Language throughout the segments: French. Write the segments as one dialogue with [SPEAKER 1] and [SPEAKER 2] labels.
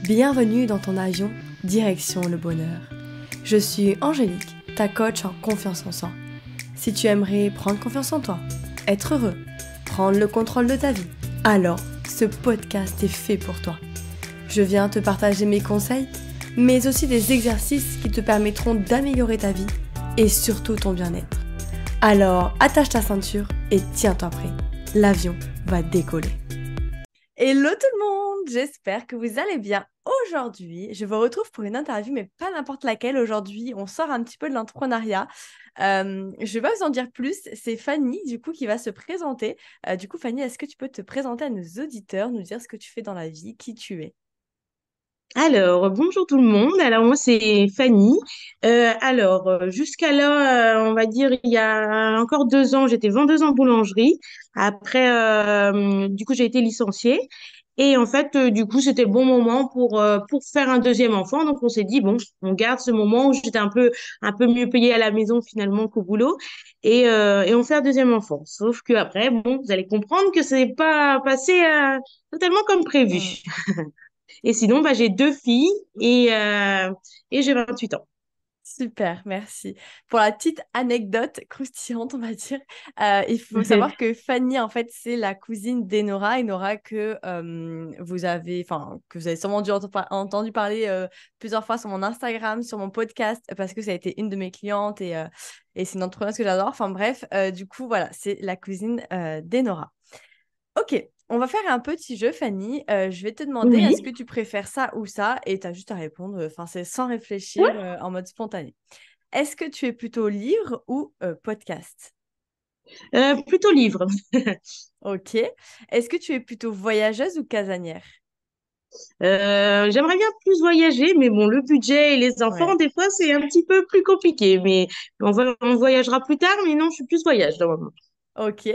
[SPEAKER 1] Bienvenue dans ton avion, direction le bonheur. Je suis Angélique, ta coach en confiance en soi. Si tu aimerais prendre confiance en toi, être heureux, prendre le contrôle de ta vie, alors ce podcast est fait pour toi. Je viens te partager mes conseils, mais aussi des exercices qui te permettront d'améliorer ta vie et surtout ton bien-être. Alors attache ta ceinture et tiens-toi prêt, l'avion va décoller. Hello tout le monde, j'espère que vous allez bien. Aujourd'hui, je vous retrouve pour une interview, mais pas n'importe laquelle. Aujourd'hui, on sort un petit peu de l'entrepreneuriat. Je ne vais pas vous en dire plus. C'est Fanny, du coup, qui va se présenter. Fanny, est-ce que tu peux te présenter à nos auditeurs, nous dire ce que tu fais dans la vie, qui tu es?
[SPEAKER 2] Alors, bonjour tout le monde. Alors, moi, c'est Fanny. Jusqu'à là, on va dire, il y a encore 2 ans, j'étais vendeuse en boulangerie. Après, j'ai été licenciée. Et en fait, du coup, c'était le bon moment pour faire un deuxième enfant. Donc, on s'est dit, bon, on garde ce moment où j'étais un peu mieux payée à la maison finalement qu'au boulot. Et on fait un deuxième enfant. Sauf que après, bon, vous allez comprendre que c'est pas passé totalement comme prévu.
[SPEAKER 1] Hmm.
[SPEAKER 2] Et sinon, j'ai 2 filles et j'ai 28 ans.
[SPEAKER 1] Super, merci. Pour la petite anecdote croustillante, on va dire, il faut savoir que Fanny, en fait, c'est la cousine d'Enora. Enora que vous avez sûrement dû entendu parler plusieurs fois sur mon Instagram, sur mon podcast, parce que ça a été une de mes clientes et c'est une entrepreneuse que j'adore. Enfin bref, du coup, voilà, c'est la cousine d'Enora. Ok, on va faire un petit jeu, Fanny. Je vais te demander, est-ce
[SPEAKER 2] Oui.
[SPEAKER 1] que tu préfères ça ou ça? Et tu as juste à répondre, enfin, c'est sans réfléchir,
[SPEAKER 2] Ouais.
[SPEAKER 1] en mode spontané. Est-ce que tu es plutôt livre ou podcast?
[SPEAKER 2] Plutôt livre.
[SPEAKER 1] Ok. Est-ce que tu es plutôt voyageuse ou casanière?
[SPEAKER 2] J'aimerais bien plus voyager, mais bon, le budget et les enfants,
[SPEAKER 1] Ouais.
[SPEAKER 2] des fois, c'est un petit peu plus compliqué. Mais on voyagera plus tard, mais non, je suis plus voyage dans le moment.
[SPEAKER 1] Ok.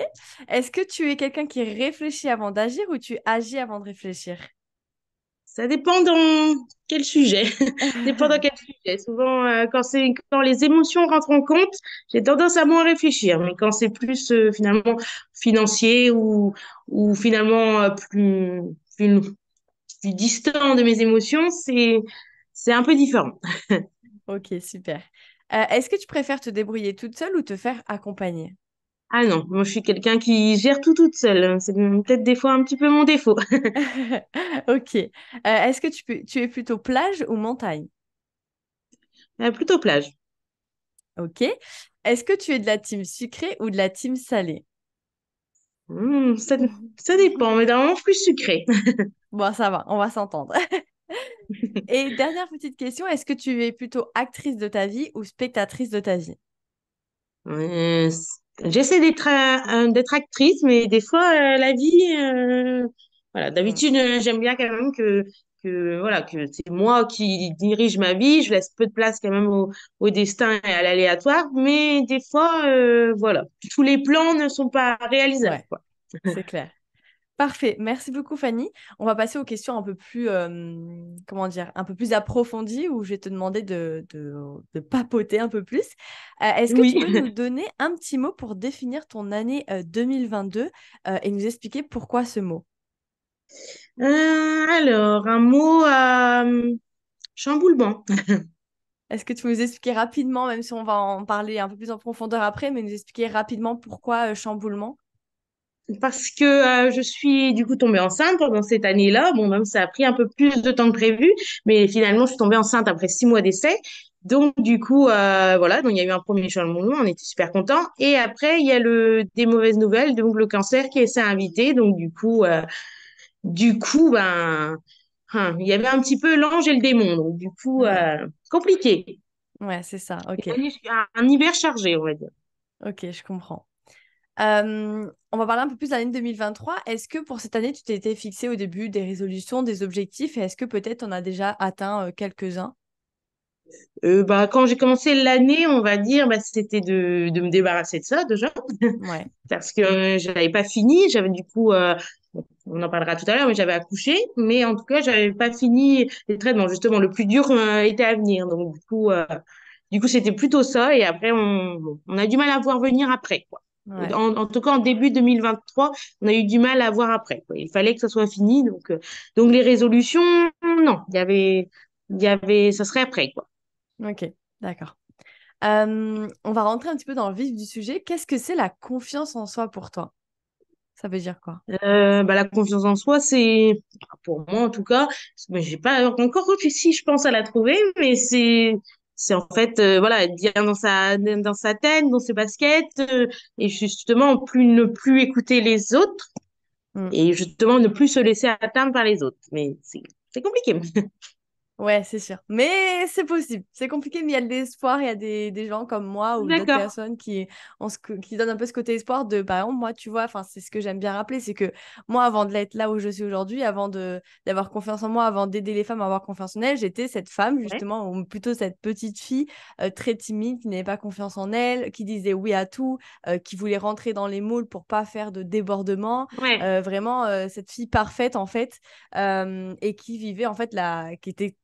[SPEAKER 1] Est-ce que tu es quelqu'un qui réfléchit avant d'agir ou tu agis avant de réfléchir?
[SPEAKER 2] Ça dépend dans quel sujet. Dépend dans quel sujet. Souvent, quand les émotions rentrent en compte, j'ai tendance à moins réfléchir. Mais quand c'est plus finalement financier ou finalement plus plus distant de mes émotions, c'est un peu différent.
[SPEAKER 1] Ok, super. Est-ce que tu préfères te débrouiller toute seule ou te faire accompagner?
[SPEAKER 2] Ah non, moi je suis quelqu'un qui gère tout toute seule. C'est peut-être des fois un petit peu mon défaut.
[SPEAKER 1] Ok. Est-ce que tu es plutôt plage ou montagne?
[SPEAKER 2] Plutôt plage.
[SPEAKER 1] Ok. Est-ce que tu es de la team sucrée ou de la team salée?
[SPEAKER 2] Hmm, ça dépend, mais normalement plus sucré.
[SPEAKER 1] Bon, ça va, on va s'entendre. Et dernière petite question, est-ce que tu es plutôt actrice de ta vie ou spectatrice de ta vie?
[SPEAKER 2] Euh, J'essaie d'être actrice, mais des fois la vie, voilà.
[SPEAKER 1] Mm.
[SPEAKER 2] D'habitude, j'aime bien quand même que c'est moi qui dirige ma vie. Je laisse peu de place quand même au destin et à l'aléatoire, mais des fois, voilà, tous les plans ne sont pas réalisables,
[SPEAKER 1] Ouais,
[SPEAKER 2] quoi.
[SPEAKER 1] c'est clair. Parfait, merci beaucoup Fanny. On va passer aux questions un peu plus, comment dire, un peu plus approfondies où je vais te demander de papoter un peu plus. Est-ce que tu
[SPEAKER 2] Oui.
[SPEAKER 1] peux nous donner un petit mot pour définir ton année 2022 et nous expliquer pourquoi ce mot?
[SPEAKER 2] Alors, un mot chamboulement.
[SPEAKER 1] Est-ce que tu peux nous expliquer rapidement, même si on va en parler un peu plus en profondeur après, mais nous expliquer rapidement pourquoi chamboulement?
[SPEAKER 2] Parce que je suis du coup tombée enceinte pendant cette année-là. Bon, même ça a pris un peu plus de temps que prévu, mais finalement, je suis tombée enceinte après 6 mois d'essai. Donc, du coup, voilà, donc il y a eu un premier chamboulement, on était super contents. Et après, il y a des mauvaises nouvelles, donc le cancer qui s'est invité. Donc, il y avait un petit peu l'ange et le démon. Donc, du coup,
[SPEAKER 1] Ouais,
[SPEAKER 2] compliqué.
[SPEAKER 1] ouais, c'est ça, ok.
[SPEAKER 2] Un hiver chargé, on va dire.
[SPEAKER 1] Ok, je comprends. On va parler un peu plus de l'année 2023. Est-ce que pour cette année, tu t'étais fixé au début des résolutions, des objectifs et est-ce que peut-être on a déjà atteint quelques-uns?
[SPEAKER 2] Quand j'ai commencé l'année, on va dire, c'était de me débarrasser de ça déjà,
[SPEAKER 1] Ouais,
[SPEAKER 2] parce que je n'avais pas fini. J'avais du coup, on en parlera tout à l'heure, mais j'avais accouché, mais en tout cas, j'avais pas fini les traitements. Justement, le plus dur était à venir. Donc, du coup, c'était plutôt ça. Et après, on a du mal à voir venir après, quoi.
[SPEAKER 1] Ouais.
[SPEAKER 2] En tout cas, en début 2023, on a eu du mal à voir après, quoi. Il fallait que ça soit fini. Donc les résolutions, non, ça serait après, quoi.
[SPEAKER 1] Ok, d'accord. On va rentrer un petit peu dans le vif du sujet. Qu'est-ce que c'est la confiance en soi pour toi? Ça veut dire quoi?
[SPEAKER 2] La confiance en soi, c'est, pour moi en tout cas, mais j'ai pas encore réfléchi, je pense à la trouver, mais c'est en fait, voilà, être bien dans sa tête, dans ses baskets, et justement, ne plus écouter les autres,
[SPEAKER 1] Hmm.
[SPEAKER 2] et justement, ne plus se laisser atteindre par les autres. Mais c'est compliqué.
[SPEAKER 1] Ouais, c'est sûr. Mais c'est possible. C'est compliqué, mais il y a de l'espoir. Il y a des gens comme moi ou d'autres
[SPEAKER 2] D'accord.
[SPEAKER 1] personnes qui donnent un peu ce côté espoir de, par exemple, moi, tu vois, enfin, c'est ce que j'aime bien rappeler, c'est que moi, avant de l'être là où je suis aujourd'hui, d'avoir confiance en moi, avant d'aider les femmes à avoir confiance en elles, j'étais cette femme,
[SPEAKER 2] Ouais.
[SPEAKER 1] justement, ou plutôt cette petite fille très timide, qui n'avait pas confiance en elle, qui disait oui à tout, qui voulait rentrer dans les moules pour pas faire de débordement.
[SPEAKER 2] Ouais.
[SPEAKER 1] Vraiment, cette fille parfaite, en fait, et qui vivait, en fait, qui était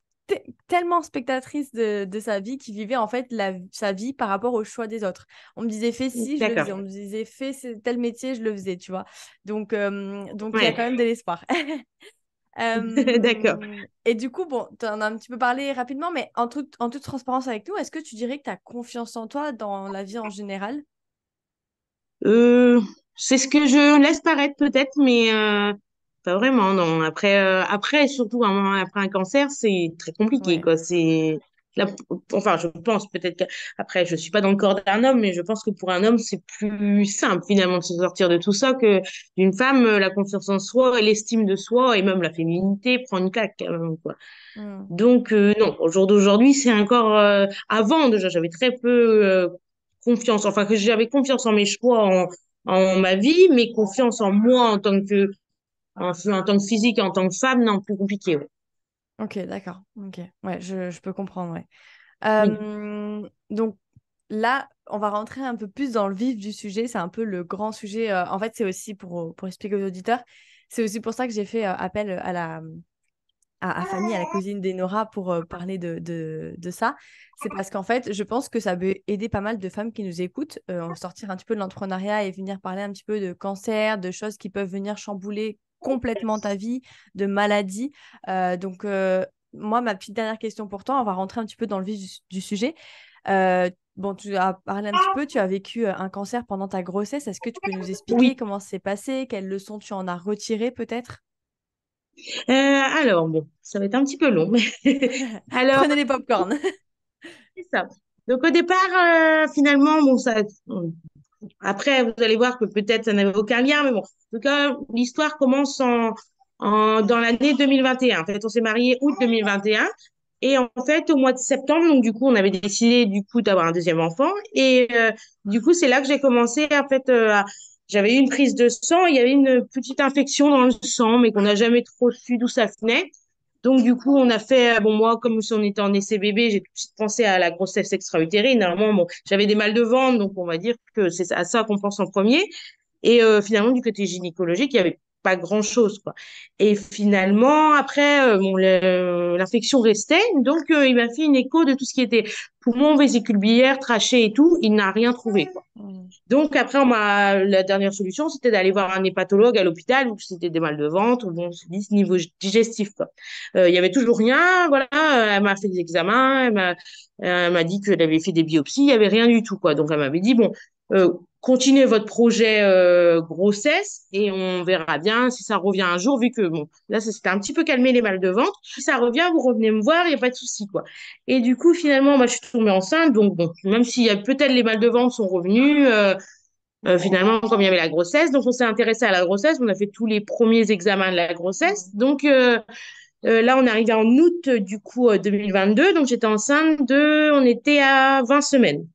[SPEAKER 1] tellement spectatrice de sa vie qui vivait en fait sa vie par rapport au choix des autres. On me disait fais ci, je le faisais.
[SPEAKER 2] D'accord.
[SPEAKER 1] On me disait fais tel métier, je le faisais, tu vois. Donc il y a
[SPEAKER 2] Ouais.
[SPEAKER 1] quand même de l'espoir.
[SPEAKER 2] D'accord.
[SPEAKER 1] Et du coup, bon, tu en as un petit peu parlé rapidement, mais en toute transparence avec nous, est-ce que tu dirais que tu as confiance en toi dans la vie en général?
[SPEAKER 2] Euh, c'est ce que je laisse paraître peut-être, mais pas vraiment, non. Après, surtout après un cancer, c'est très compliqué,
[SPEAKER 1] Ouais.
[SPEAKER 2] quoi. Là, enfin, je pense peut-être qu'après, je suis pas dans le corps d'un homme, mais je pense que pour un homme, c'est plus simple finalement de se sortir de tout ça que d'une femme. La confiance en soi, et l'estime de soi et même la féminité prend une claque, quand même, quoi.
[SPEAKER 1] Hmm.
[SPEAKER 2] Donc, non, au jour d'aujourd'hui, c'est encore avant déjà, j'avais très peu confiance, enfin que j'avais confiance en mes choix, en ma vie, mais confiance en moi en tant que physique, en tant que femme, non, plus compliqué. Ouais.
[SPEAKER 1] Ok, d'accord. Ok. Ouais, je peux comprendre, ouais.
[SPEAKER 2] Oui.
[SPEAKER 1] Donc là, on va rentrer un peu plus dans le vif du sujet. C'est un peu le grand sujet. En fait, c'est aussi pour expliquer aux auditeurs. C'est aussi pour ça que j'ai fait appel à Fanny, à la cousine d'Enora, pour parler de ça. C'est parce qu'en fait, je pense que ça peut aider pas mal de femmes qui nous écoutent, sortir un petit peu de l'entrepreneuriat et venir parler un petit peu de cancer, de choses qui peuvent venir chambouler complètement ta vie, de maladies. Moi, ma petite dernière question pour toi, on va rentrer un petit peu dans le vif du sujet. Bon, tu as parlé un petit peu, tu as vécu un cancer pendant ta grossesse. Est-ce que tu peux nous expliquer
[SPEAKER 2] Oui.
[SPEAKER 1] comment c'est passé, quelles leçons tu en as retirées peut-être?
[SPEAKER 2] Alors, bon, ça va être un petit peu long, mais alors,
[SPEAKER 1] Prenez les pop-corn.
[SPEAKER 2] c'est ça. Donc, au départ, finalement, bon, après, vous allez voir que peut-être ça n'avait aucun lien, mais bon, en tout cas, l'histoire commence dans l'année 2021. En fait, on s'est mariés août 2021. Et en fait, au mois de septembre, donc du coup, on avait décidé du coup d'avoir un deuxième enfant. Et du coup, c'est là que j'ai commencé. En fait, j'avais eu une prise de sang. Il y avait une petite infection dans le sang, mais qu'on n'a jamais trop su d'où ça venait. Donc du coup, on a fait, bon moi, comme si on était en essai bébé, j'ai tout de suite pensé à la grossesse extra-utérine. Normalement, bon, j'avais des mal de ventre, donc on va dire que c'est à ça qu'on pense en premier. Et finalement, du côté gynécologique, il y avait pas grand-chose, quoi. Et finalement, après, bon, l'infection restait, donc il m'a fait une écho de tout ce qui était poumon, vésicule biliaire, trachée et tout. Il n'a rien trouvé, quoi.
[SPEAKER 1] Mm.
[SPEAKER 2] Donc après, la dernière solution, c'était d'aller voir un hépatologue à l'hôpital où c'était des mal de ventre, bon, c'est dit niveau digestif, quoi. Il y avait toujours rien, voilà. Elle m'a fait des examens, elle m'a dit qu'elle avait fait des biopsies, il y avait rien du tout, quoi. Donc elle m'avait dit bon, continuez votre projet grossesse et on verra bien si ça revient un jour, vu que bon, là ça s'était un petit peu calmé les mal de ventre. Si ça revient, vous revenez me voir, il y a pas de souci, quoi. Et du coup, finalement, moi, je suis tombée enceinte. Donc, bon, même s'il y a peut-être les mal de ventre sont revenus, finalement, comme il y avait la grossesse, donc on s'est intéressé à la grossesse. On a fait tous les premiers examens de la grossesse.
[SPEAKER 1] Mm.
[SPEAKER 2] Donc, là, on est arrivé en août, du coup, 2022. Donc, j'étais enceinte on était à 20 semaines.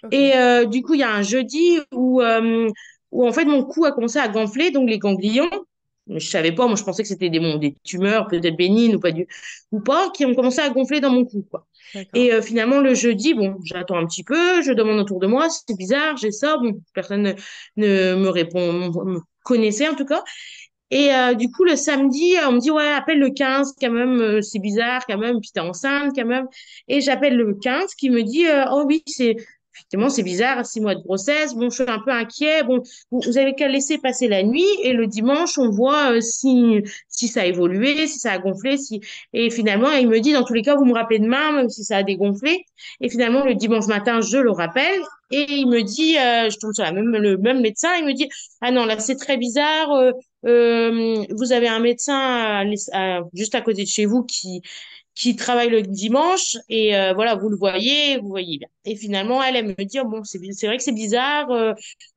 [SPEAKER 1] Ok,
[SPEAKER 2] Et du coup, il y a un jeudi où en fait, mon cou a commencé à gonfler, donc les ganglions. Je savais pas, moi, je pensais que c'était des tumeurs, peut-être bénignes ou pas, qui ont commencé à gonfler dans mon cou, quoi.
[SPEAKER 1] d'accord.
[SPEAKER 2] Et finalement, le jeudi, bon, j'attends un petit peu, je demande autour de moi, c'est bizarre, j'ai ça, bon, personne ne me répond, me connaissait en tout cas. Et du coup, le samedi, on me dit, ouais, appelle le 15 quand même, c'est bizarre quand même, puis t'es enceinte quand même. Et j'appelle le 15 qui me dit, oh oui, effectivement, c'est bizarre, à 6 mois de grossesse. Bon, je suis un peu inquiet. Bon, vous avez qu'à laisser passer la nuit et le dimanche, on voit si ça a évolué, si ça a gonflé. Et finalement, il me dit, dans tous les cas, vous me rappelez demain, même si ça a dégonflé. Et finalement, le dimanche matin, je le rappelle. Et il me dit, je tombe sur le même médecin, il me dit, ah non, là, c'est très bizarre. Vous avez un médecin juste à côté de chez vous qui travaille le dimanche et voilà, vous voyez bien. Et finalement, elle me dit, oh, bon, c'est vrai que c'est bizarre,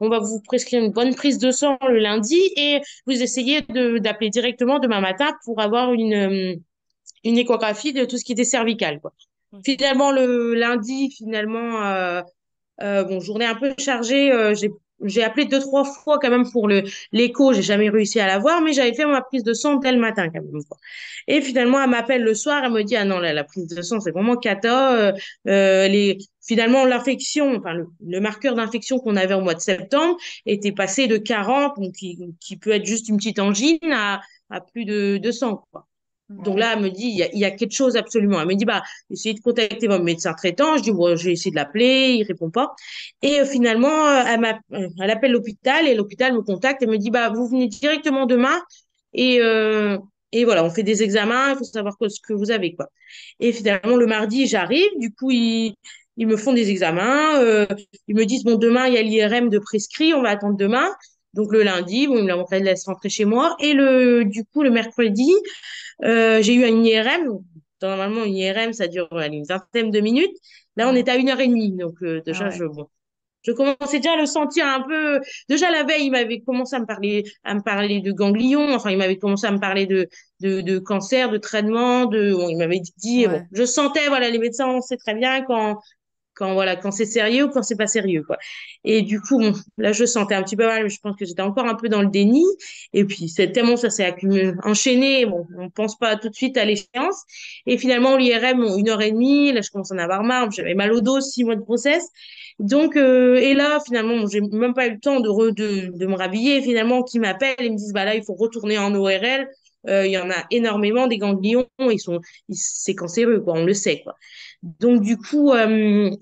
[SPEAKER 2] on va vous prescrire une bonne prise de sang le lundi et vous essayez d'appeler directement demain matin pour avoir une échographie de tout ce qui était cervical, quoi.
[SPEAKER 1] Ok.
[SPEAKER 2] Finalement, le lundi, finalement, bon, journée un peu chargée. J'ai appelé 2, 3 fois quand même pour l'écho. J'ai jamais réussi à l'avoir, mais j'avais fait ma prise de sang dès le matin quand même, quoi. Et finalement, elle m'appelle le soir. Elle me dit, ah non, la prise de sang, c'est vraiment cata. Finalement, l'infection, enfin, le marqueur d'infection qu'on avait au mois de septembre était passé de 40, donc qui peut être juste une petite angine, à plus de 200, quoi. Donc
[SPEAKER 1] Ok.
[SPEAKER 2] là, elle me dit, il y a quelque chose absolument. Elle me dit, bah, essayez de contacter votre médecin traitant. Je dis, bon, j'ai essayé de l'appeler, il répond pas. Et finalement, elle appelle l'hôpital et l'hôpital me contacte et me dit, bah, vous venez directement demain et, euh, et voilà, on fait des examens, il faut savoir ce que vous avez, quoi. Et finalement, le mardi, j'arrive, du coup, ils me font des examens, ils me disent, bon, demain, il y a l'IRM de prescrit, on va attendre demain. Donc le lundi, bon, ils me laissent rentrer chez moi. Et du coup, le mercredi, j'ai eu une IRM. Donc, normalement, une IRM, ça dure allez, une vingtaine de minutes. Là, on
[SPEAKER 1] Ouais.
[SPEAKER 2] est à 1 heure et demie. Donc,
[SPEAKER 1] Ah
[SPEAKER 2] déjà,
[SPEAKER 1] ouais.
[SPEAKER 2] bon, je commençais déjà à le sentir un peu. Déjà, la veille, il m'avait commencé à me parler de ganglions. Enfin, il m'avait commencé à me parler de cancer, de traitement. Bon, il m'avait dit, bon,
[SPEAKER 1] Ouais.
[SPEAKER 2] je sentais, voilà, les médecins, on sait très bien quand c'est sérieux ou quand c'est pas sérieux, quoi. Et du coup, bon, là, je sentais un petit peu mal, mais je pense que j'étais encore un peu dans le déni. Et puis, c'est tellement ça s'est accumulé, enchaîné. Bon, on pense pas tout de suite à l'échéance. Et finalement, l'IRM, bon, 1 heure et demie. Là, je commence à en avoir marre. J'avais mal au dos, 6 mois de grossesse. Donc, et là, finalement, bon, j'ai même pas eu le temps de me rhabiller. Et finalement, qui m'appelle et me disent, bah là, il faut retourner en ORL. Il y en a énormément des ganglions. C'est cancéreux, quoi. On le sait, quoi. Donc du coup, ils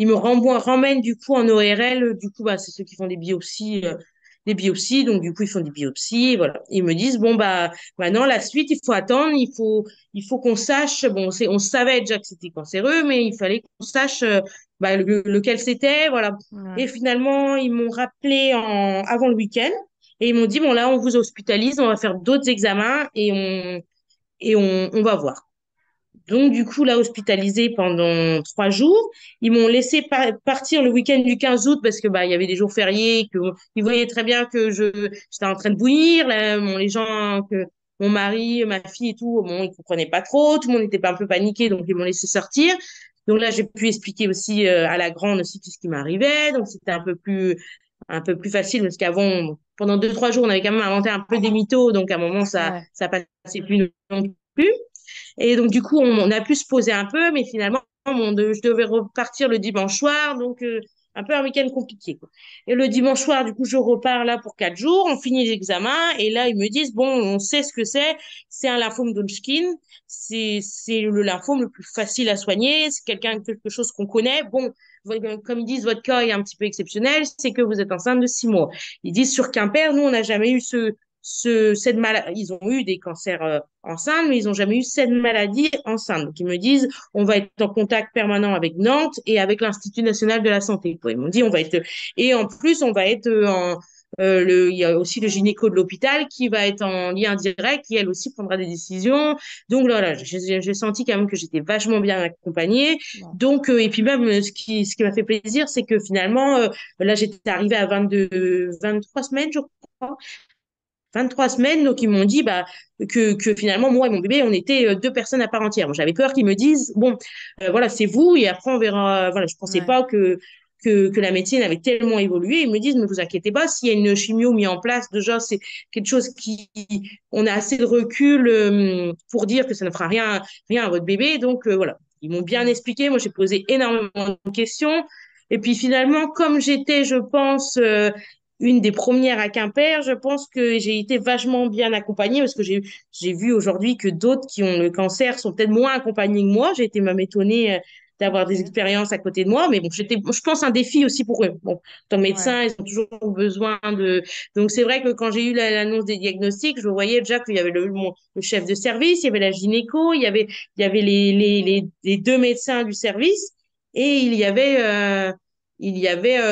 [SPEAKER 2] me ramènent du coup en ORL. Du coup, bah, c'est ceux qui font des biopsies. Donc du coup, ils font des biopsies. Voilà. Ils me disent bon bah maintenant la suite, il faut attendre. Il faut qu'on sache. Bon, on savait déjà que c'était cancéreux, mais il fallait qu'on sache bah, lequel c'était. Voilà.
[SPEAKER 1] Ouais.
[SPEAKER 2] Et finalement, ils m'ont rappelé avant le week-end et ils m'ont dit bon là, on vous hospitalise, on va faire d'autres examens et on va voir. Donc, du coup, là, hospitalisé pendant 3 jours. Ils m'ont laissé partir le week-end du 15 août parce que, bah, il y avait des jours fériés, que, ils voyaient très bien que j'étais en train de bouillir. Là, bon, les gens, que mon mari, ma fille et tout, bon, ils comprenaient pas trop. Tout le monde était pas un peu paniqué, donc ils m'ont laissé sortir. Donc là, j'ai pu expliquer aussi à la grande aussi tout ce qui m'arrivait. Donc, c'était un peu plus facile parce qu'avant, pendant 2, 3 jours, on avait quand même inventé un peu des mythos. Donc, à un moment,
[SPEAKER 1] Ouais.
[SPEAKER 2] ça passait plus non plus. Et donc, du coup, on a pu se poser un peu, mais finalement, je devais repartir le dimanche soir, donc un peu un week-end compliqué, quoi. Et le dimanche soir, du coup, je repars là pour 4 jours, on finit l'examen, et là, ils me disent, bon, on sait ce que c'est un lymphome d'Hodgkin, c'est le lymphome le plus facile à soigner, c'est quelque chose qu'on connaît. Bon, comme ils disent, votre cas est un petit peu exceptionnel, c'est que vous êtes enceinte de 6 mois. Ils disent sur Quimper, nous, on n'a jamais eu cette maladie. Ils ont eu des cancers enceintes, mais ils n'ont jamais eu cette maladie enceinte. Donc, ils me disent, on va être en contact permanent avec Nantes et avec l'Institut national de la santé. Ils m'ont dit, on va être, et en plus, on va être il y a aussi le gynéco de l'hôpital qui va être en lien direct, qui elle aussi prendra des décisions. Donc là, j'ai senti quand même que j'étais vachement bien accompagnée.
[SPEAKER 1] Ouais.
[SPEAKER 2] Donc, et puis même, ce qui m'a fait plaisir, c'est que finalement, là, j'étais arrivée à 23 semaines, je crois. 23 semaines, donc ils m'ont dit bah, que finalement, moi et mon bébé, on était 2 personnes à part entière. Bon, j'avais peur qu'ils me disent, bon, voilà, c'est vous, et après, on verra. Voilà, je pensais
[SPEAKER 1] Ouais.
[SPEAKER 2] pas que la médecine avait tellement évolué. Ils me disent, ne vous inquiétez pas, s'il y a une chimio mise en place, déjà, c'est quelque chose on a assez de recul pour dire que ça ne fera rien à votre bébé. Donc, voilà, ils m'ont bien
[SPEAKER 1] Mm.
[SPEAKER 2] expliqué. Moi, j'ai posé énormément de questions. Et puis finalement, comme j'étais, je pense, une des premières à Quimper, je pense que j'ai été vachement bien accompagnée parce que j'ai vu aujourd'hui que d'autres qui ont le cancer sont peut-être moins accompagnés que moi. J'ai été même étonnée d'avoir des
[SPEAKER 1] Ok.
[SPEAKER 2] expériences à côté de moi. Mais bon, je pense, un défi aussi pour eux. Bon, tant
[SPEAKER 1] Ouais.
[SPEAKER 2] médecin, ils ont toujours besoin de. Donc, c'est vrai que quand j'ai eu l'annonce des diagnostics, je voyais déjà qu'il y avait le chef de service, il y avait la gynéco, il y avait les deux médecins du service et il y avait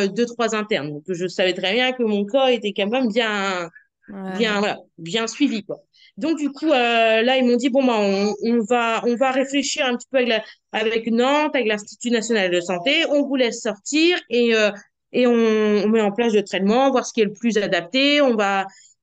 [SPEAKER 2] deux, trois internes. Donc, je savais très bien que mon corps était quand même bien,
[SPEAKER 1] Ouais.
[SPEAKER 2] voilà, bien suivi, quoi. Donc, du coup, là, ils m'ont dit, bon, bah, on va réfléchir un petit peu avec Nantes, avec l'Institut national de santé. On vous laisse sortir et on met en place le traitement, voir ce qui est le plus adapté.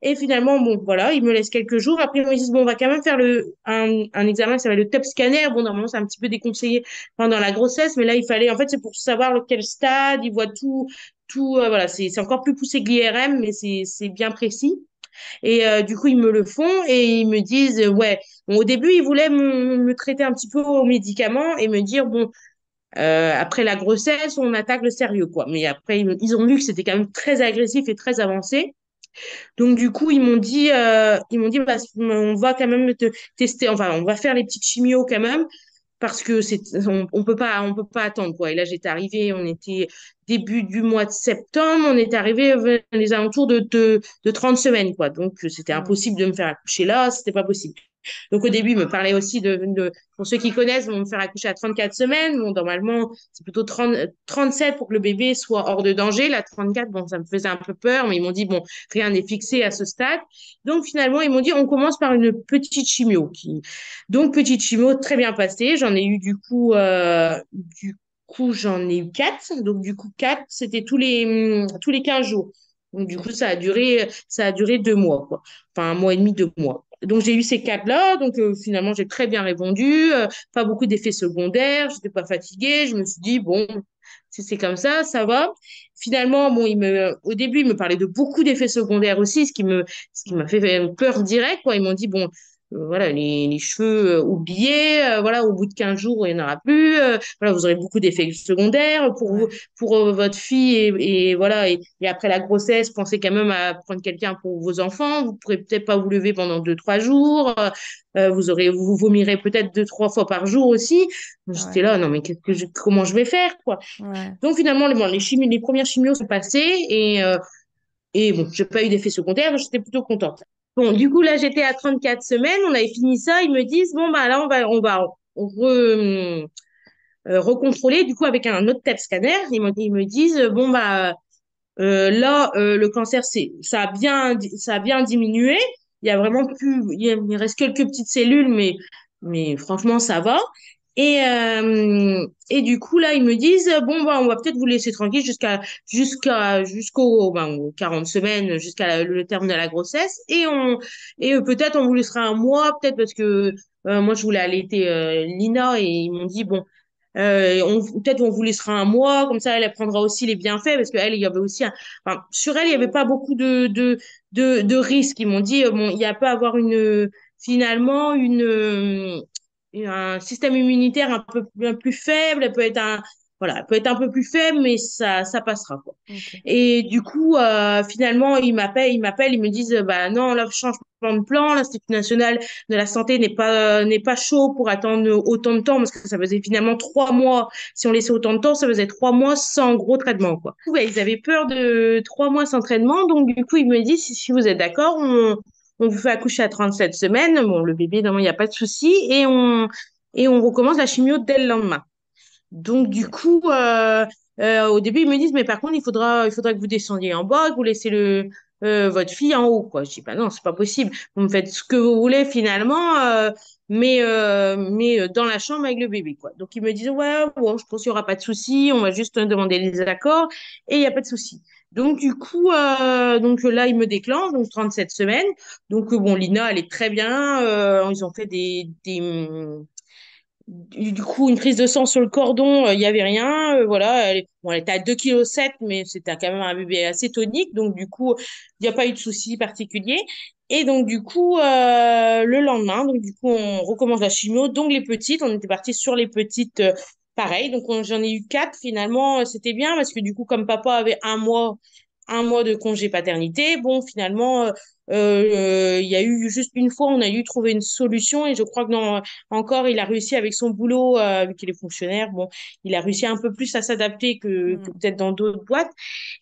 [SPEAKER 2] Et finalement, bon, voilà, ils me laissent quelques jours. Après, ils me disent, bon, on va quand même faire un examen qui s'appelle le TOP scanner. Bon, normalement, c'est un petit peu déconseillé pendant la grossesse, mais là, il fallait, en fait, c'est pour savoir quel stade, ils voient tout, voilà, c'est encore plus poussé que l'IRM, mais c'est bien précis. Et du coup, ils me le font et ils me disent, ouais, bon, au début, ils voulaient me traiter un petit peu aux médicaments et me dire, bon, après la grossesse, on attaque le sérieux, quoi. Mais après, ils ont vu que c'était quand même très agressif et très avancé. Donc, du coup, ils m'ont dit, bah, on va quand même te tester, enfin, on va faire les petites chimios quand même, parce que on peut pas attendre, quoi. Et là, j'étais arrivée, on était début du mois de septembre, on est arrivé vers les alentours de 30 semaines, quoi. Donc, c'était
[SPEAKER 1] Mm.
[SPEAKER 2] impossible de me faire accoucher là, c'était pas possible. Donc, au début, il me parlait aussi pour ceux qui connaissent, vont me faire accoucher à 34 semaines. Bon, normalement, c'est plutôt 37 pour que le bébé soit hors de danger. La 34, bon, ça me faisait un peu peur, mais ils m'ont dit, bon, rien n'est fixé à ce stade. Donc, finalement, ils m'ont dit, on commence par une petite chimio. Donc, petite chimio, très bien passée. J'en ai eu du coup, j'en ai eu quatre. Donc, du coup, quatre, c'était tous les 15 jours. Donc, du coup,
[SPEAKER 1] Ok.
[SPEAKER 2] ça a duré 2 mois, quoi. Enfin, un mois et demi, 2 mois. Donc, j'ai eu ces quatre-là. Donc, finalement, j'ai très bien répondu. Pas beaucoup d'effets secondaires. J'étais pas fatiguée. Je me suis dit, bon, si c'est comme ça va. Finalement, bon, au début, ils me parlaient de beaucoup d'effets secondaires aussi, ce qui m'a
[SPEAKER 1] Mm.
[SPEAKER 2] fait peur direct, quoi. Ils m'ont dit, bon, voilà, les cheveux oubliés, voilà, au bout de 15 jours, il n'y en aura plus. Voilà, vous aurez beaucoup d'effets secondaires
[SPEAKER 1] Ouais.
[SPEAKER 2] pour votre fille et voilà. Et après la grossesse, pensez quand même à prendre quelqu'un pour vos enfants. Vous pourrez peut-être pas vous lever pendant 2, 3 jours. Vous vomirez peut-être 2, 3 fois par jour aussi. J'étais
[SPEAKER 1] Ouais.
[SPEAKER 2] là, non, mais comment je vais faire, quoi.
[SPEAKER 1] Ouais.
[SPEAKER 2] Donc finalement, les premières chimios sont passées et bon, j'ai pas eu d'effet secondaire, j'étais plutôt contente. Bon, du coup, là, j'étais à 34 semaines, on avait fini ça, ils me disent, bon, bah là, on va recontrôler, du coup, avec un autre TEP scanner. Ils me disent, bon, bah là, le cancer, ça a bien diminué. Il y a vraiment plus, il reste quelques petites cellules, mais franchement, ça va. Et du coup, là, ils me disent, bon, bah, on va peut-être vous laisser tranquille jusqu'aux 40 semaines, jusqu'à le terme de la grossesse. Et peut-être on vous laissera un mois, peut-être parce que moi, je voulais allaiter Lina et ils m'ont dit, bon, peut-être on vous laissera un mois, comme ça, elle apprendra aussi les bienfaits parce qu'elle, il y avait aussi enfin, sur elle, il n'y avait pas beaucoup de risques. Ils m'ont dit, bon, il y a peut avoir finalement un système immunitaire un peu plus faible. Voilà, elle peut être un peu plus faible, mais ça passera, quoi.
[SPEAKER 1] Ok.
[SPEAKER 2] Et du coup, finalement, ils me disent, bah non, là, changement de plan, l'Institut national de la santé n'est pas chaud pour attendre autant de temps parce que ça faisait finalement 3 mois. Si on laissait autant de temps, ça faisait 3 mois sans gros traitement, quoi. Ouais, ils avaient peur de 3 mois sans traitement, donc du coup, ils me disent, si vous êtes d'accord, on vous fait accoucher à 37 semaines. Bon, le bébé, normalement, il n'y a pas de souci, et on recommence la chimio dès le lendemain. Donc, du
[SPEAKER 1] Ok.
[SPEAKER 2] coup, au début, ils me disent, mais par contre, il faudra que vous descendiez en bas, que vous laissez votre fille en haut, quoi. Je dis, bah non, c'est pas possible. Vous me faites ce que vous voulez finalement, mais dans la chambre avec le bébé, quoi. Donc, ils me disent, ouais, bon, je pense qu'il n'y aura pas de souci, on va juste demander les accords et il n'y a pas de souci. Donc, du coup, donc là, ils me déclenchent, donc 37 semaines. Donc, bon, Lina, elle est très bien. Ils ont fait du coup, une prise de sang sur le cordon, il n'y avait rien. Voilà, bon, elle était à 2,7 kg, mais c'était quand même un bébé assez tonique. Donc, du coup, il n'y a pas eu de souci particulier. Et donc, du coup, le lendemain, donc, du coup, on recommence la chimio. Donc, les petites, on était parti sur les petites, pareil. Donc, j'en ai eu quatre. Finalement, c'était bien parce que, du coup, comme papa avait un mois de congé paternité, bon, finalement, Il y a eu juste une fois, on a eu trouvé une solution et je crois que non, encore, il a réussi avec son boulot, vu qu'il est fonctionnaire. Bon, il a réussi un peu plus à s'adapter que
[SPEAKER 1] Hmm.
[SPEAKER 2] peut-être dans d'autres boîtes.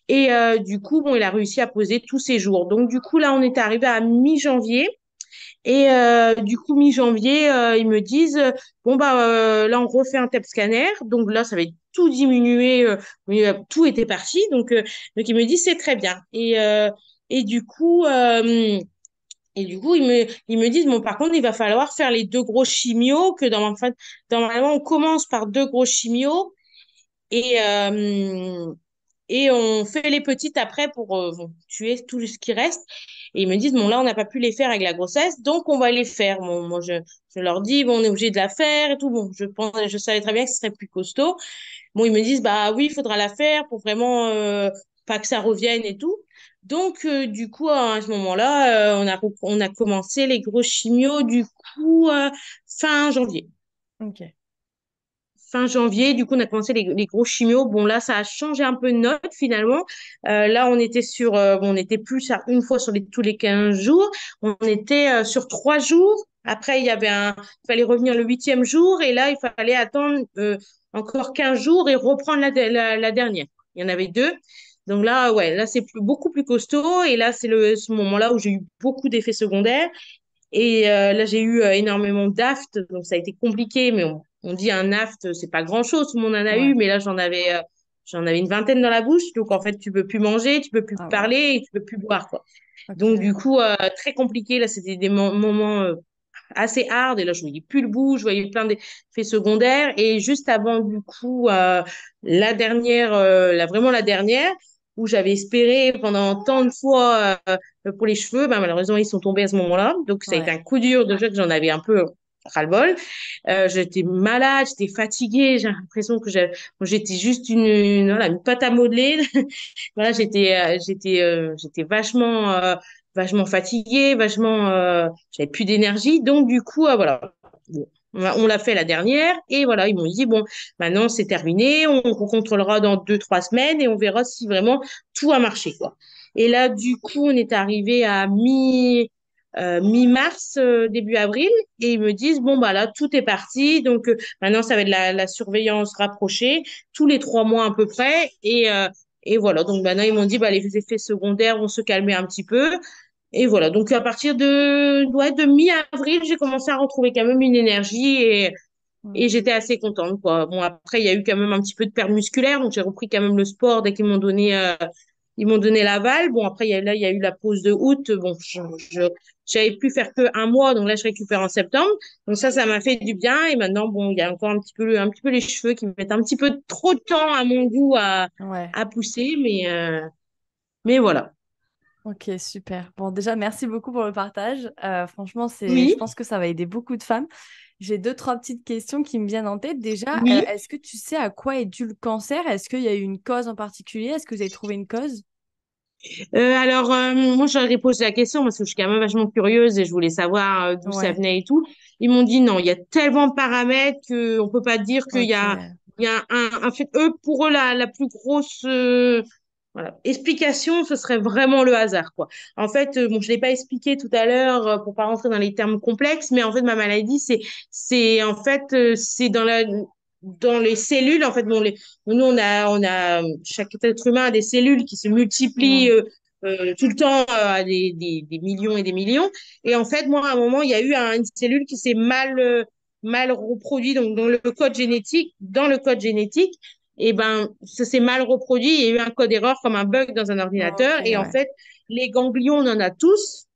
[SPEAKER 2] Et du coup, bon, il a réussi à poser tous ses jours. Donc, du coup, là, on est arrivé à mi-janvier. Et du coup, mi-janvier, ils me disent, bon, bah, là, on refait un TEP scanner. Donc là, ça va être tout diminué. Mais, tout était parti. Donc, ils me disent, c'est très bien. Et du coup, ils me disent, bon, par contre, il va falloir faire les deux gros chimios, que en fait, normalement, on commence par deux gros chimios et on fait les petites après pour bon, tuer tout ce qui reste. Et ils me disent, bon, là, on n'a pas pu les faire avec la grossesse, donc on va les faire. Bon, moi, je leur dis, bon, on est obligé de la faire et tout. Bon, je savais très bien que ce serait plus costaud. Bon, ils me disent, bah oui, il faudra la faire pour vraiment pas que ça revienne et tout. Donc, du coup, à ce moment-là, on a commencé les gros chimios, du coup, fin janvier.
[SPEAKER 1] Ok.
[SPEAKER 2] Fin janvier, du coup, on a commencé les gros chimios. Bon, là, ça a changé un peu de note finalement. Là, on était bon, on était plus à une fois sur tous les 15 jours. On était sur 3 jours. Après, il fallait revenir le huitième jour et là, il fallait attendre encore 15 jours et reprendre la dernière. Il y en avait deux. Donc là, ouais, là, c'est beaucoup plus costaud. Et là, c'est ce moment-là où j'ai eu beaucoup d'effets secondaires. Et là, j'ai eu énormément d'aft, donc ça a été compliqué, mais on dit un aft, c'est pas grand-chose, tout le monde en a eu,
[SPEAKER 1] Ouais.
[SPEAKER 2] mais là, j'en avais une vingtaine dans la bouche, donc en fait, tu peux plus manger, tu peux plus
[SPEAKER 1] Ah ouais.
[SPEAKER 2] parler et tu peux plus boire, quoi.
[SPEAKER 1] Ok.
[SPEAKER 2] Donc, du coup, très compliqué, là, c'était des moments assez hard, et là, je voyais plus le bout, je voyais plein d'effets secondaires, et juste avant, du coup, la dernière, vraiment la dernière, où j'avais espéré pendant tant de fois pour les cheveux, ben, malheureusement, ils sont tombés à ce moment-là. Donc, ça a été
[SPEAKER 1] Ouais.
[SPEAKER 2] un coup dur. Déjà que j'en avais un peu ras-le-bol. J'étais malade, j'étais fatiguée. J'ai l'impression que j'étais juste voilà, une pâte à modeler. Voilà, j'étais vachement fatiguée, j'avais plus d'énergie. Donc, du coup, voilà. Bon, on l'a fait la dernière et voilà, ils m'ont dit, bon, maintenant c'est terminé, on contrôlera dans 2, 3 semaines et on verra si vraiment tout a marché, quoi. Et là, du coup, on est arrivé à mi-mars, début avril, et ils me disent, bon, bah là, tout est parti, donc maintenant, ça va être la surveillance rapprochée, tous les 3 mois à peu près, et voilà, donc maintenant, ils m'ont dit, bah, les effets secondaires vont se calmer un petit peu, et voilà, donc à partir ouais, de mi-avril, j'ai commencé à retrouver quand même une énergie, et
[SPEAKER 1] Hmm.
[SPEAKER 2] j'étais assez contente, quoi. Bon, après, il y a eu quand même un petit peu de perte musculaire, donc j'ai repris quand même le sport dès ils m'ont donné l'aval. Bon, après, là, il y a eu la pause de août. Bon, j'avais pu faire que un mois, donc là, je récupère en septembre. Donc ça m'a fait du bien. Et maintenant, bon, il y a encore un petit peu les cheveux qui mettent un petit peu trop de temps à mon goût
[SPEAKER 1] Ouais.
[SPEAKER 2] à pousser, mais voilà.
[SPEAKER 1] Ok, super. Bon, déjà, merci beaucoup pour le partage. Franchement, je
[SPEAKER 2] Oui,
[SPEAKER 1] pense que ça va aider beaucoup de femmes. J'ai deux, trois petites questions qui me viennent en tête. Déjà,
[SPEAKER 2] oui.
[SPEAKER 1] est-ce que tu sais à quoi est dû le cancer? Est-ce qu'il y a eu une cause en particulier? Est-ce que vous avez trouvé une cause?
[SPEAKER 2] Alors, moi, j'aurais posé la question parce que je suis quand même vachement curieuse et je voulais savoir d'où ça
[SPEAKER 1] Ouais.
[SPEAKER 2] venait et tout. Ils m'ont dit non, il y a tellement de paramètres qu'on peut pas dire
[SPEAKER 1] Ok.
[SPEAKER 2] il y a un fait. Eux, pour eux, la plus grosse voilà, explication, ce serait vraiment le hasard, quoi. En fait, bon, je l'ai pas expliqué tout à l'heure pour pas rentrer dans les termes complexes, mais en fait, ma maladie, en fait, c'est dans les cellules. En fait, bon, nous, chaque être humain a des cellules qui se multiplient
[SPEAKER 1] Hmm.
[SPEAKER 2] tout le temps à des millions et des millions. Et en fait, moi, à un moment, il y a eu une cellule qui s'est mal reproduite. Donc, dans le code génétique, et ben, ça s'est mal reproduit. Il y a eu un code erreur comme un bug dans un
[SPEAKER 1] Ok,
[SPEAKER 2] ordinateur. Et en
[SPEAKER 1] ouais.
[SPEAKER 2] fait, les ganglions, on en a tous.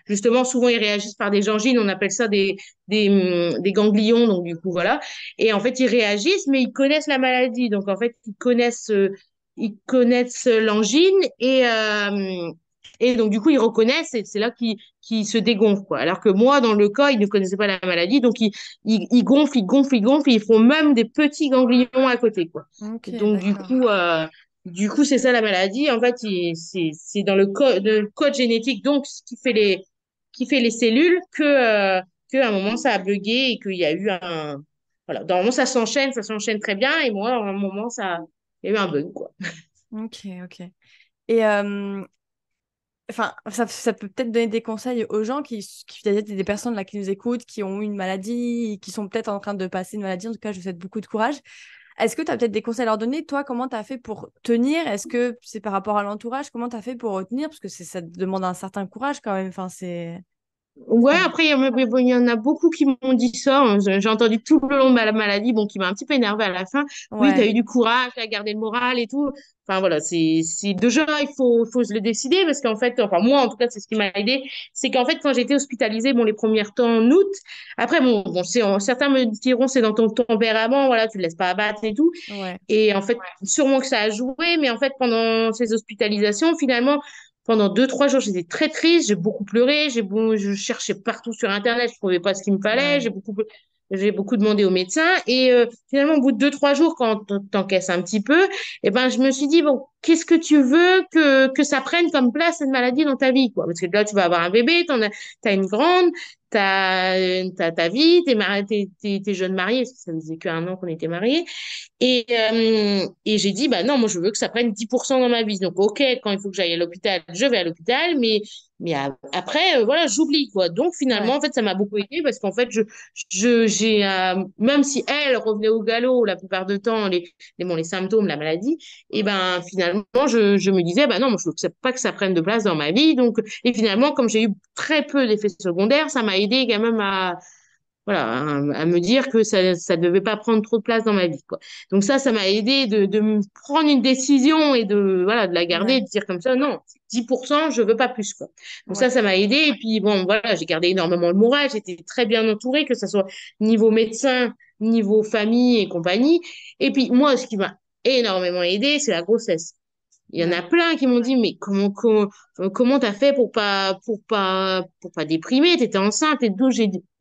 [SPEAKER 2] Justement, souvent, ils réagissent par des angines. On appelle ça des ganglions. Donc, du coup, voilà. Et en fait, ils réagissent, mais ils connaissent la maladie. Donc, en fait, ils connaissent l'angine et donc, du coup, ils reconnaissent et c'est là qu'ils se dégonflent, quoi. Alors que moi, dans le cas, ils ne connaissaient pas la maladie. Donc, ils gonflent, ils gonflent, ils gonflent et ils font même des petits ganglions à côté, quoi.
[SPEAKER 1] Ok,
[SPEAKER 2] Donc,
[SPEAKER 1] d'accord.
[SPEAKER 2] du coup, c'est ça la maladie. En fait, c'est dans le code génétique, donc, ce qui fait les cellules qu'à un moment, ça a bugué et qu'il y a eu voilà. Normalement, ça s'enchaîne très bien. Et moi, à un moment, il y a eu un bug, quoi.
[SPEAKER 1] Ok, ok. Et enfin, ça peut peut-être donner des conseils aux gens qui peut-être des personnes là qui nous écoutent, qui ont eu une maladie, qui sont peut-être en train de passer une maladie. En tout cas, je vous souhaite beaucoup de courage. Est-ce que tu as peut-être des conseils à leur donner? Toi, comment tu as fait pour tenir? Est-ce que c'est par rapport à l'entourage? Comment tu as fait pour retenir? Parce que ça te demande un certain courage quand même. Enfin,
[SPEAKER 2] Ouais, après, il y en a beaucoup qui m'ont dit ça, hein. J'ai entendu tout le long de ma maladie, bon, qui m'a un petit peu énervée à la fin. Oui,
[SPEAKER 1] Ouais,
[SPEAKER 2] t'as eu du courage, t'as gardé le moral et tout. Enfin, voilà, c'est déjà, il faut se le décider parce qu'en fait, enfin, moi, en tout cas, c'est ce qui m'a aidé. C'est qu'en fait, quand j'ai été hospitalisée, bon, les premiers temps en août, après, bon, certains me diront, c'est dans ton tempérament, voilà, tu le laisses pas abattre et tout.
[SPEAKER 1] ouais,
[SPEAKER 2] Et en fait, sûrement que ça a joué, mais en fait, pendant ces hospitalisations, finalement, pendant 2, 3 jours, j'étais très triste, j'ai beaucoup pleuré, je cherchais partout sur Internet, je trouvais pas ce qu'il me fallait,
[SPEAKER 1] ouais,
[SPEAKER 2] j'ai beaucoup demandé au médecin. Et finalement, au bout de 2, 3 jours, quand t'encaisses un petit peu, eh ben, je me suis dit, bon, qu'est-ce que tu veux que ça prenne comme place, cette maladie dans ta vie, quoi? Parce que là, tu vas avoir un bébé, t'as une grande, t'as ta vie, t'es jeune marié, parce que ça faisait qu'1 an qu'on était mariés. Et j'ai dit, bah non, moi je veux que ça prenne 10% dans ma vie. Donc, ok, quand il faut que j'aille à l'hôpital, je vais à l'hôpital, mais après, voilà, j'oublie, quoi. Donc, finalement,
[SPEAKER 1] ouais,
[SPEAKER 2] en fait, ça m'a beaucoup aidé parce qu'en fait, même si elle revenait au galop la plupart du temps, bon, les symptômes, la maladie, et ben finalement, je me disais, bah non, moi je veux pas que ça prenne de place dans ma vie. Donc, et finalement, comme j'ai eu très peu d'effets secondaires, ça m'a aidé quand même à me dire que ça devait pas prendre trop de place dans ma vie, quoi. Donc ça m'a aidé de me prendre une décision et voilà, de la garder et
[SPEAKER 1] ouais,
[SPEAKER 2] de dire comme ça, non, 10%, je veux pas plus, quoi. Donc
[SPEAKER 1] ouais,
[SPEAKER 2] ça m'a aidé. Et puis bon, voilà, j'ai gardé énormément le moral. J'étais très bien entourée, que ce soit niveau médecin, niveau famille et compagnie. Et puis moi, ce qui m'a énormément aidé, c'est la grossesse. Il y en a
[SPEAKER 1] ouais,
[SPEAKER 2] plein qui m'ont dit, mais comment t'as fait pour pas déprimer? T'étais enceinte et tout.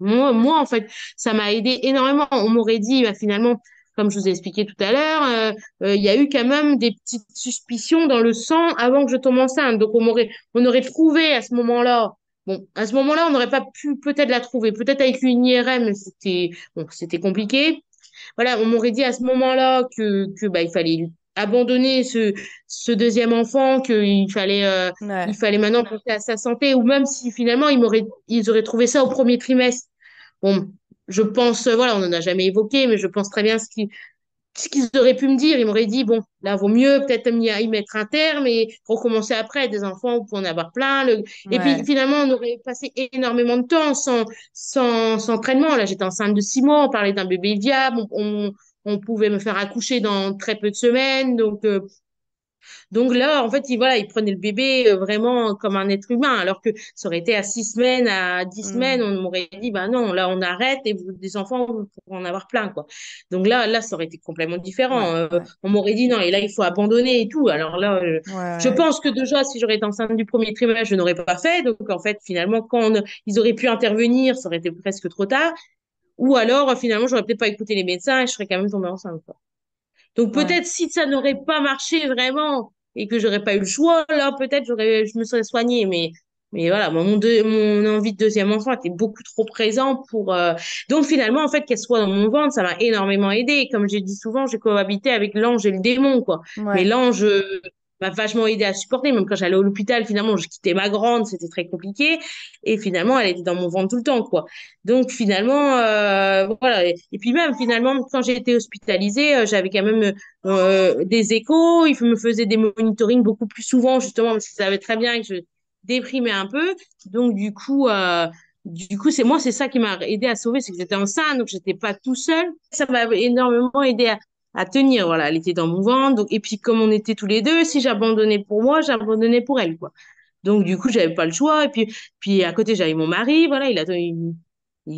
[SPEAKER 2] Moi, en fait, ça m'a aidé énormément. On m'aurait dit, bah, finalement, comme je vous ai expliqué tout à l'heure, il y a eu quand même des petites suspicions dans le sang avant que je tombe enceinte. Donc, on aurait trouvé à ce moment-là. Bon, à ce moment-là, on n'aurait pas pu peut-être la trouver. Peut-être avec une IRM, mais c'était compliqué. Voilà, on m'aurait dit à ce moment-là bah, il fallait abandonner ce deuxième enfant, il
[SPEAKER 1] ouais,
[SPEAKER 2] fallait maintenant penser à sa santé, ou même si finalement ils auraient trouvé ça au premier trimestre. Bon, je pense, voilà, on n'en a jamais évoqué, mais je pense très bien ce qu'ils auraient pu me dire. Ils m'auraient dit, bon, là, vaut mieux peut-être y mettre un terme et recommencer après. Des enfants, on peut en avoir plein. Et puis,
[SPEAKER 1] ouais,
[SPEAKER 2] finalement, on aurait passé énormément de temps sans traitement. Là, j'étais enceinte de 6 mois. On parlait d'un bébé viable. On pouvait me faire accoucher dans très peu de semaines. Donc là, en fait, il prenait le bébé vraiment comme un être humain, alors que ça aurait été à 6 semaines, à 10 semaines,
[SPEAKER 1] hmm,
[SPEAKER 2] on m'aurait dit, bah non, là, on arrête et des enfants, vous pourrez en avoir plein, quoi. Donc là, ça aurait été complètement différent.
[SPEAKER 1] ouais, ouais,
[SPEAKER 2] On m'aurait dit, non, et là, il faut abandonner et tout. Alors là,
[SPEAKER 1] ouais,
[SPEAKER 2] je
[SPEAKER 1] ouais,
[SPEAKER 2] pense que déjà, si j'aurais été enceinte du premier trimestre, je n'aurais pas fait. Donc, en fait, finalement, ils auraient pu intervenir, ça aurait été presque trop tard. Ou alors, finalement, j'aurais peut-être pas écouté les médecins et je serais quand même tombée enceinte, quoi. Donc
[SPEAKER 1] ouais,
[SPEAKER 2] peut-être si ça n'aurait pas marché vraiment et que j'aurais pas eu le choix, là peut-être je me serais soignée. Mais voilà, mon envie de deuxième enfant était beaucoup trop présent pour. Donc finalement, en fait, qu'elle soit dans mon ventre, ça m'a énormément aidée. Et comme j'ai dit souvent, j'ai cohabité avec l'ange et le démon, quoi. Mais
[SPEAKER 1] ouais,
[SPEAKER 2] l'ange m'a vachement aidé à supporter. Même quand j'allais à l'hôpital, finalement, je quittais ma grande, c'était très compliqué. Et finalement, elle était dans mon ventre tout le temps, quoi. Donc finalement, voilà. Et puis même finalement, quand j'ai été hospitalisée, j'avais quand même des échos. Ils me faisaient des monitorings beaucoup plus souvent, justement, parce qu'ils savaient très bien que je déprimais un peu. Donc du coup, c'est ça qui m'a aidé à sauver, c'est que j'étais enceinte, donc j'étais pas tout seul. Ça m'a énormément aidé à tenir. Voilà, elle était dans mon ventre. Donc, et puis comme on était tous les deux, si j'abandonnais pour moi, j'abandonnais pour elle, quoi. Donc, du coup, j'avais pas le choix. Et puis à côté, j'avais mon mari. Voilà, il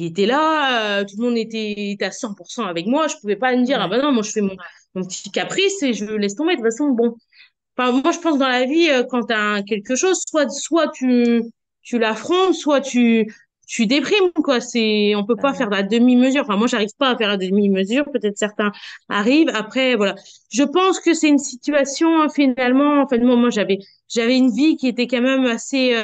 [SPEAKER 2] était là. Tout le monde était à 100% avec moi. Je pouvais pas me dire, ah
[SPEAKER 1] ouais,
[SPEAKER 2] ben non, moi, je fais mon petit caprice et je laisse tomber. De toute façon, bon. Enfin, moi, je pense dans la vie, quand tu as quelque chose, soit tu l'affrontes, soit tu déprimes, quoi. On peut pas
[SPEAKER 1] ouais,
[SPEAKER 2] faire la demi-mesure. Enfin, moi, j'arrive pas à faire la demi-mesure. Peut-être certains arrivent. Après, voilà. Je pense que c'est une situation, finalement, enfin, moi, j'avais une vie qui était quand même assez,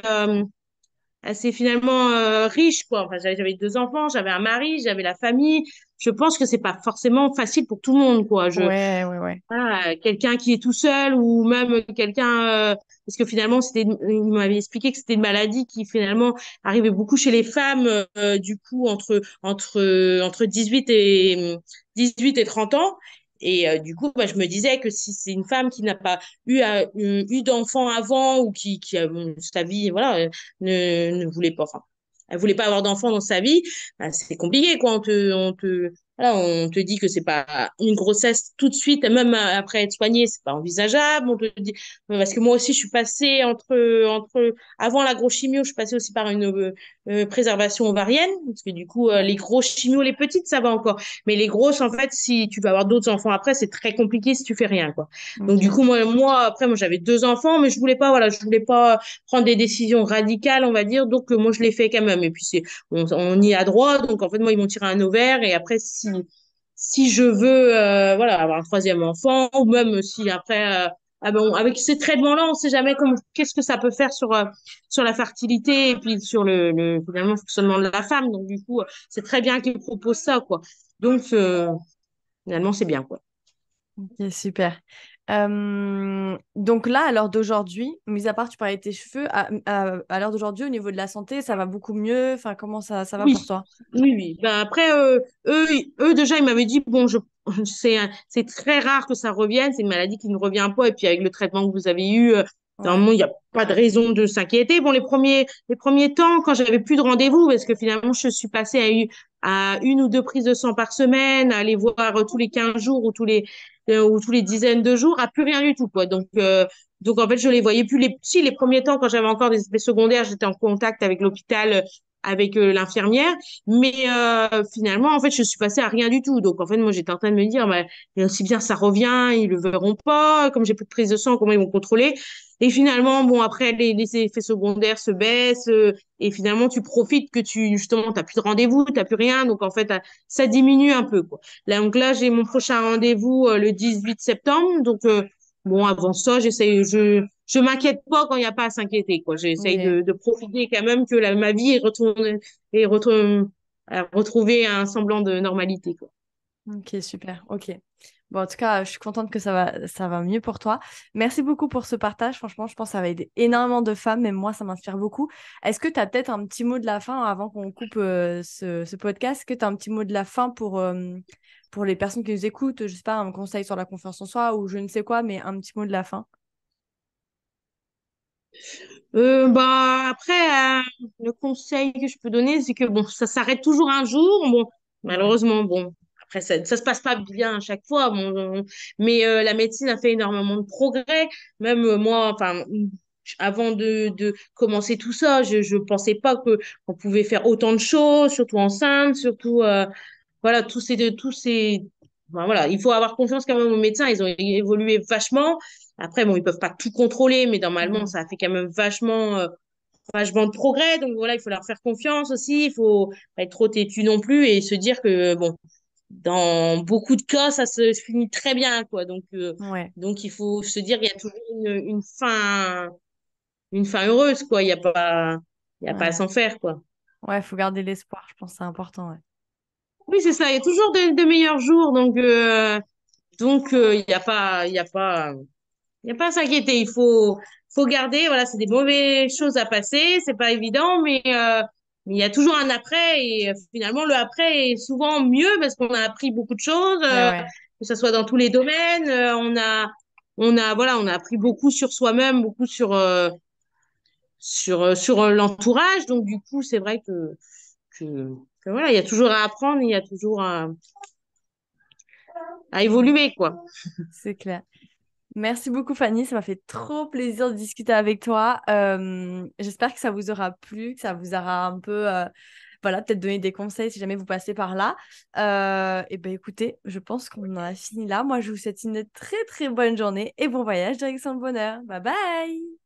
[SPEAKER 2] assez finalement riche, quoi. Enfin, j'avais deux enfants, j'avais un mari, j'avais la famille. Je pense que c'est pas forcément facile pour tout le monde, quoi.
[SPEAKER 1] Ouais, ouais, ouais.
[SPEAKER 2] Voilà, quelqu'un qui est tout seul ou même quelqu'un parce que finalement il m'avait expliqué que c'était une maladie qui finalement arrivait beaucoup chez les femmes du coup entre 18 et 30 ans et du coup bah, je me disais que si c'est une femme qui n'a pas eu d'enfant avant ou qui a sa vie voilà ne voulait pas enfin elle voulait pas avoir d'enfant dans sa vie bah, c'est compliqué quoi on te voilà, on te dit que c'est pas une grossesse tout de suite, et même après être soignée, c'est pas envisageable. On te dit parce que moi aussi, je suis passée entre avant la grosse chimio, je suis passée aussi par une préservation ovarienne, parce que du coup, les grosses chimios, les petites, ça va encore, mais les grosses, en fait, si tu veux avoir d'autres enfants après, c'est très compliqué si tu fais rien, quoi. Donc du
[SPEAKER 1] Ok.
[SPEAKER 2] coup, moi, j'avais deux enfants, mais je voulais pas, voilà, je voulais pas prendre des décisions radicales, on va dire, donc moi, je l'ai fait quand même. Et puis c'est on y a droit. Donc, en fait, moi, ils m'ont tiré un ovaire. Et après, si je veux voilà, avoir un troisième enfant, ou même si après, ah bon, avec ces traitements-là, on sait jamais qu'est-ce que ça peut faire sur la fertilité et puis sur finalement, le fonctionnement de la femme. Donc, du coup, c'est très bien qu'ils proposent ça, quoi. Donc, finalement, c'est bien, quoi.
[SPEAKER 1] Ok, super. Donc là, à l'heure d'aujourd'hui, mis à part tu parlais de tes cheveux, à l'heure d'aujourd'hui, au niveau de la santé, ça va beaucoup mieux. Enfin, comment ça va pour
[SPEAKER 2] Oui,
[SPEAKER 1] toi?
[SPEAKER 2] oui, oui. Ben après, eux déjà, ils m'avaient dit, bon, c'est très rare que ça revienne. C'est une maladie qui ne revient pas. Et puis avec le traitement que vous avez eu,
[SPEAKER 1] Ouais.
[SPEAKER 2] normalement, il n'y a pas de raison de s'inquiéter. Bon, les premiers temps, quand j'avais plus de rendez-vous, parce que finalement, je suis passée à une ou deux prises de sang par semaine, à aller voir tous les 15 jours ou tous les dizaines de jours, à plus rien du tout, quoi. Donc en fait, je les voyais plus. Si, les premiers temps, quand j'avais encore des effets secondaires, j'étais en contact avec l'hôpital avec l'infirmière. Mais finalement, en fait, je suis passée à rien du tout. Donc, en fait, moi, j'étais en train de me dire, bah, mais aussi bien ça revient, ils le verront pas. Comme j'ai plus de prise de sang, comment ils vont contrôler? Et finalement, bon, après, les effets secondaires se baissent. Et finalement, tu profites que justement, t'as plus de rendez-vous, t'as plus rien. Donc, en fait, ça diminue un peu, quoi. Donc là, j'ai mon prochain rendez-vous le 18 septembre. Donc, bon, avant ça, je m'inquiète pas quand il n'y a pas à s'inquiéter, quoi. J'essaye
[SPEAKER 1] Ok,
[SPEAKER 2] de profiter quand même que ma vie a retrouvé un semblant de normalité, quoi.
[SPEAKER 1] ok, super. Ok. Bon, en tout cas, je suis contente que ça va mieux pour toi. Merci beaucoup pour ce partage. Franchement, je pense que ça va aider énormément de femmes, même moi, ça m'inspire beaucoup. Est-ce que tu as peut-être un petit mot de la fin avant qu'on coupe ce podcast? Est-ce que tu as un petit mot de la fin pour les personnes qui nous écoutent? Je sais pas, un conseil sur la confiance en soi ou je ne sais quoi, mais un petit mot de la fin.
[SPEAKER 2] Bah après, le conseil que je peux donner, c'est que bon, ça s'arrête toujours un jour. Bon,
[SPEAKER 1] Ouais.
[SPEAKER 2] malheureusement, bon, après ça se passe pas bien à chaque fois. Bon, mais la médecine a fait énormément de progrès. Même moi, enfin, avant de commencer tout ça, je pensais pas que on pouvait faire autant de choses, surtout enceinte, surtout voilà, ben voilà, il faut avoir confiance quand même aux médecins, ils ont évolué vachement. Après, bon, ils peuvent pas tout contrôler, mais normalement,
[SPEAKER 1] Mm.
[SPEAKER 2] ça a fait quand même vachement de progrès. Donc voilà, il faut leur faire confiance aussi. Il faut pas être trop têtu non plus et se dire que, bon, dans beaucoup de cas, ça se finit très bien, quoi.
[SPEAKER 1] Ouais,
[SPEAKER 2] Donc il faut se dire qu'il y a toujours une fin heureuse, quoi. Il y a pas à
[SPEAKER 1] ouais.
[SPEAKER 2] s'en faire, quoi.
[SPEAKER 1] Ouais, faut garder l'espoir, je pense que c'est important, ouais.
[SPEAKER 2] Oui, c'est ça. Il y a toujours de meilleurs jours. Donc, il y a pas à s'inquiéter. Il faut garder. Voilà, c'est des mauvaises choses à passer. C'est pas évident, mais il y a toujours un après. Et finalement, le après est souvent mieux parce qu'on a appris beaucoup de choses,
[SPEAKER 1] Ouais, ouais.
[SPEAKER 2] que ce soit dans tous les domaines. On a appris beaucoup sur soi-même, beaucoup sur l'entourage. Donc, du coup, c'est vrai que voilà, il y a toujours à apprendre, il y a toujours à
[SPEAKER 1] Mm.
[SPEAKER 2] évoluer, quoi.
[SPEAKER 1] C'est clair. Merci beaucoup Fanny, ça m'a fait trop plaisir de discuter avec toi. J'espère que ça vous aura plu, que ça vous aura un peu, voilà, peut-être donné des conseils si jamais vous passez par là. Et ben écoutez, je pense qu'on en a fini là. Moi, je vous souhaite une très très bonne journée et bon voyage direction le bonheur. Bye bye!